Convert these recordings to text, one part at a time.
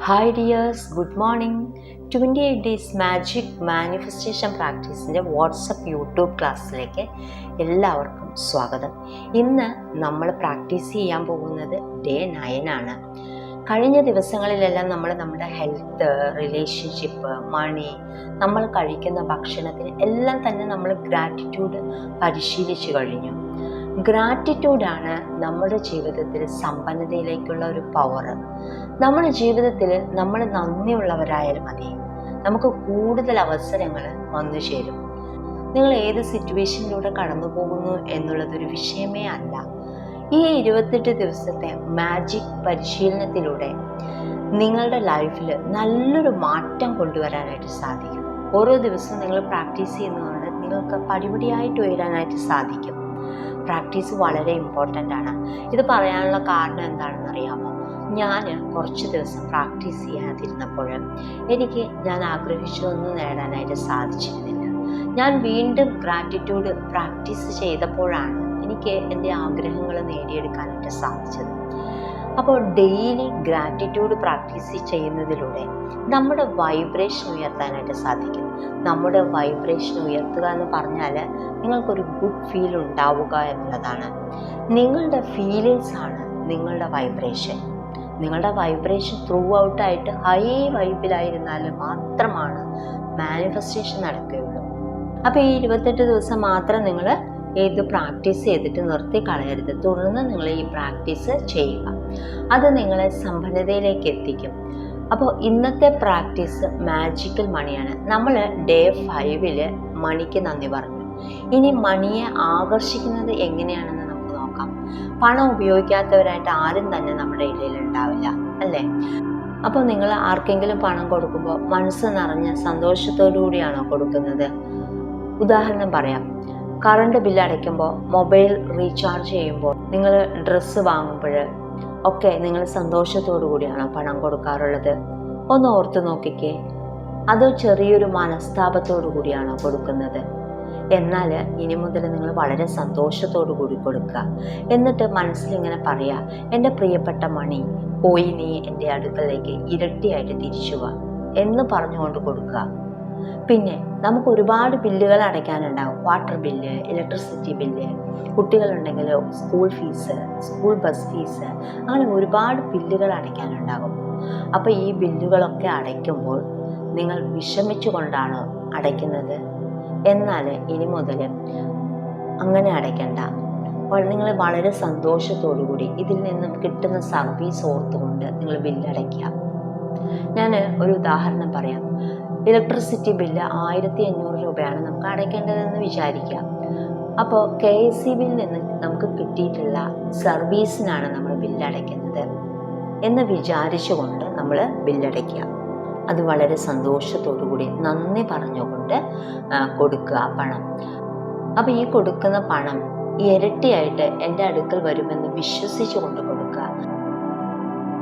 Hi dears, good morning. 28 days magic manifestation പ്രാക്ടീസിൻ്റെ WhatsApp YouTube ക്ലാസ്സിലേക്ക് എല്ലാവർക്കും സ്വാഗതം. ഇന്ന് നമ്മൾ പ്രാക്ടീസ് ചെയ്യാൻ പോകുന്നത് ഡേ 9 ആണ്. കഴിഞ്ഞ ദിവസങ്ങളിലെല്ലാം നമ്മൾ നമ്മുടെ ഹെൽത്ത്, റിലേഷൻഷിപ്പ്, മണി, നമ്മൾ കഴിക്കുന്ന ഭക്ഷണത്തിന് എല്ലാം തന്നെ നമ്മൾ ഗ്രാറ്റിറ്റ്യൂഡ് പരിശീലിച്ചു കഴിഞ്ഞു. ഗ്രാറ്റിറ്റ്യൂഡാണ് നമ്മുടെ ജീവിതത്തിൽ സമ്പന്നതയിലേക്കുള്ള ഒരു പവർ. നമ്മുടെ ജീവിതത്തിൽ നമ്മൾ നന്ദിയുള്ളവരായാലും മതി, നമുക്ക് കൂടുതൽ അവസരങ്ങൾ വന്നു ചേരും. നിങ്ങൾ ഏത് സിറ്റുവേഷനിലൂടെ കടന്നു പോകുന്നു എന്നുള്ളതൊരു വിഷയമേ അല്ല. ഈ 28 ദിവസത്തെ മാജിക് പരിശീലനത്തിലൂടെ നിങ്ങളുടെ ലൈഫിൽ നല്ലൊരു മാറ്റം കൊണ്ടുവരാനായിട്ട് സാധിക്കും. ഓരോ ദിവസവും നിങ്ങൾ പ്രാക്ടീസ് ചെയ്യുന്നതുകൊണ്ട് നിങ്ങൾക്ക് പടിപടിയായിട്ട് ഉയരാനായിട്ട് സാധിക്കും. പ്രാക്ടീസ് വളരെ ഇമ്പോർട്ടൻ്റ് ആണ്. ഇത് പറയാനുള്ള കാരണം എന്താണെന്ന് അറിയാമോ? ഞാൻ കുറച്ച് ദിവസം പ്രാക്ടീസ് ചെയ്യാതിരുന്നപ്പോൾ ഞാൻ ആഗ്രഹിച്ചതൊന്നും നേടാനായിട്ട് സാധിച്ചിരുന്നില്ല. ഞാൻ വീണ്ടും ഗ്രാറ്റിറ്റ്യൂഡ് പ്രാക്ടീസ് ചെയ്തപ്പോഴാണ് എനിക്ക് എൻ്റെ ആഗ്രഹങ്ങൾ നേടിയെടുക്കാനായിട്ട് സാധിച്ചത്. അപ്പോൾ ഡെയിലി ഗ്രാറ്റിറ്റ്യൂഡ് പ്രാക്ടീസ് ചെയ്യുന്നതിലൂടെ നമ്മുടെ വൈബ്രേഷൻ ഉയർത്താനായിട്ട് സാധിക്കും. നമ്മുടെ വൈബ്രേഷൻ ഉയർത്തുക എന്ന് പറഞ്ഞാൽ നിങ്ങൾക്കൊരു ഗുഡ് ഫീൽ ഉണ്ടാവുക എന്നുള്ളതാണ്. നിങ്ങളുടെ ഫീലിങ്സ് ആണ് നിങ്ങളുടെ വൈബ്രേഷൻ. നിങ്ങളുടെ വൈബ്രേഷൻ ത്രൂ ഔട്ടായിട്ട് ഹൈ വൈബിലായിരുന്നാൽ മാത്രമാണ് മാനിഫെസ്റ്റേഷൻ നടക്കുകയുള്ളൂ. അപ്പോൾ ഈ 28 ദിവസം മാത്രം നിങ്ങൾ ഇത് പ്രാക്ടീസ് ചെയ്തിട്ട് നിർത്തി കളയരുത്. തുടർന്ന് നിങ്ങൾ ഈ പ്രാക്ടീസ് ചെയ്യുക. അത് നിങ്ങളെ സമ്പന്നതയിലേക്ക് എത്തിക്കും. അപ്പോൾ ഇന്നത്തെ പ്രാക്ടീസ് മാജിക്കൽ മണിയാണ്. നമ്മൾ ഡേ 5 മണിക്ക് നന്ദി പറഞ്ഞു. ഇനി മണിയെ ആകർഷിക്കുന്നത് എങ്ങനെയാണെന്ന് നമുക്ക് നോക്കാം. പണം ഉപയോഗിക്കാത്തവരായിട്ട് ആരും തന്നെ നമ്മുടെ ഇടയിൽ ഉണ്ടാവില്ല, അല്ലേ? അപ്പോൾ നിങ്ങൾ ആർക്കെങ്കിലും പണം കൊടുക്കുമ്പോൾ മനസ്സ് നിറഞ്ഞ സന്തോഷത്തോടു കൂടിയാണോ കൊടുക്കുന്നത്? ഉദാഹരണം പറയാം. കറണ്ട് ബില്ല് അടയ്ക്കുമ്പോൾ, മൊബൈൽ റീചാർജ് ചെയ്യുമ്പോൾ, നിങ്ങൾ ഡ്രസ്സ് വാങ്ങുമ്പോൾ ഒക്കെ നിങ്ങൾ സന്തോഷത്തോടു കൂടിയാണോ പണം കൊടുക്കാറുള്ളത്? ഒന്ന് ഓർത്ത് നോക്കിക്കേ. അത് ചെറിയൊരു മനസ്താപത്തോടു കൂടിയാണോ കൊടുക്കുന്നത്? എന്നാൽ ഇനി മുതൽ നിങ്ങൾ വളരെ സന്തോഷത്തോടു കൂടി കൊടുക്കുക. എന്നിട്ട് മനസ്സിലിങ്ങനെ പറയുക, എൻ്റെ പ്രിയപ്പെട്ട മണി, പോയി നീ എൻ്റെ അടുക്കളയിലേക്ക് ഇരട്ടിയായിട്ട് തിരിച്ചു വാ എന്ന് പറഞ്ഞുകൊണ്ട് കൊടുക്കുക. പിന്നെ നമുക്ക് ഒരുപാട് ബില്ലുകൾ അടയ്ക്കാനുണ്ടാകും. വാട്ടർ ബില്ല്, ഇലക്ട്രിസിറ്റി ബില്ല്, കുട്ടികളുണ്ടെങ്കിൽ school fees, school bus fees, അങ്ങനെ ഒരുപാട് ബില്ലുകൾ അടയ്ക്കാനുണ്ടാകും. അപ്പോൾ ഈ ബില്ലുകളൊക്കെ അടയ്ക്കുമ്പോൾ നിങ്ങൾ വിഷമിച്ചു കൊണ്ടാണോ അടയ്ക്കുന്നത്? എന്നാൽ ഇനി മുതൽ അങ്ങനെ അടയ്ക്കണ്ട. നിങ്ങൾ വളരെ സന്തോഷത്തോടു കൂടി ഇതിൽ നിന്നും കിട്ടുന്ന സർവീസ് ഓർത്തുകൊണ്ട് നിങ്ങൾ ബില്ലടയ്ക്കുക. ഞാൻ ഒരു ഉദാഹരണം പറയാം. ഇലക്ട്രിസിറ്റി ബില്ല് 1500 രൂപയാണ് നമുക്ക് അടയ്ക്കേണ്ടതെന്ന് വിചാരിക്കാം. അപ്പോൾ KSEBിൽ നിന്ന് നമുക്ക് കിട്ടിയിട്ടുള്ള സർവീസിനാണ് നമ്മൾ ബില്ലടയ്ക്കുന്നത് എന്ന് വിചാരിച്ചുകൊണ്ട് നമ്മൾ ബില്ലടയ്ക്കുക. അത് വളരെ സന്തോഷത്തോടു കൂടി നന്ദി പറഞ്ഞുകൊണ്ട് കൊടുക്കുക പണം. അപ്പോൾ ഈ കൊടുക്കുന്ന പണം ഇരട്ടിയായിട്ട് എൻ്റെ അടുക്കൽ വരുമെന്ന് വിശ്വസിച്ചുകൊണ്ട് കൊടുക്കുക.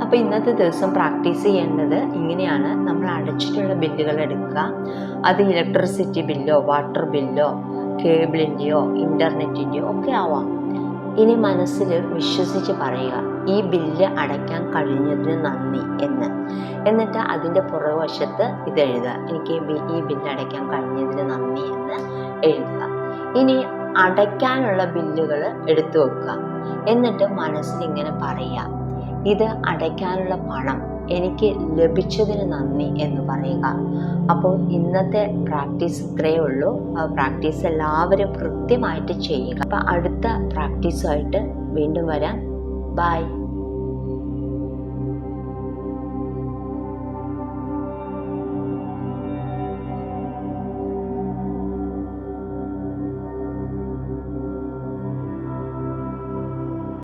അപ്പോൾ ഇന്നത്തെ ദിവസം പ്രാക്ടീസ് ചെയ്യേണ്ടത് ഇങ്ങനെയാണ്. നമ്മൾ അടച്ചിട്ടുള്ള ബില്ലുകൾ എടുക്കുക. അത് ഇലക്ട്രിസിറ്റി ബില്ലോ, വാട്ടർ ബില്ലോ, കേബിളിൻ്റെയോ ഇൻ്റർനെറ്റിൻ്റെയോ ഒക്കെ ആവാം. ഇനി മനസ്സിൽ വിശ്വസിച്ച് പറയുക, ഈ ബില്ല് അടയ്ക്കാൻ കഴിഞ്ഞതിന് നന്ദി എന്ന്. എന്നിട്ട് അതിൻ്റെ പുറകുവശത്ത് ഇത് എഴുതുക, എനിക്ക് ഈ ബില്ല് അടയ്ക്കാൻ കഴിഞ്ഞതിന് നന്ദി എന്ന് എഴുതുക. ഇനി അടയ്ക്കാനുള്ള ബില്ലുകൾ എടുത്തു വെക്കുക. എന്നിട്ട് മനസ്സിൽ ഇങ്ങനെ പറയുക, ഇത് അടയ്ക്കാനുള്ള പണം എനിക്ക് ലഭിച്ചതിന് നന്ദി എന്ന് പറയുക. അപ്പോൾ ഇന്നത്തെ പ്രാക്ടീസ് ഇത്രയേ ഉള്ളൂ. പ്രാക്ടീസ് എല്ലാവരും കൃത്യമായിട്ട് ചെയ്യുക. അപ്പോൾ അടുത്ത പ്രാക്ടീസുമായിട്ട് വീണ്ടും വരാം. ബൈ.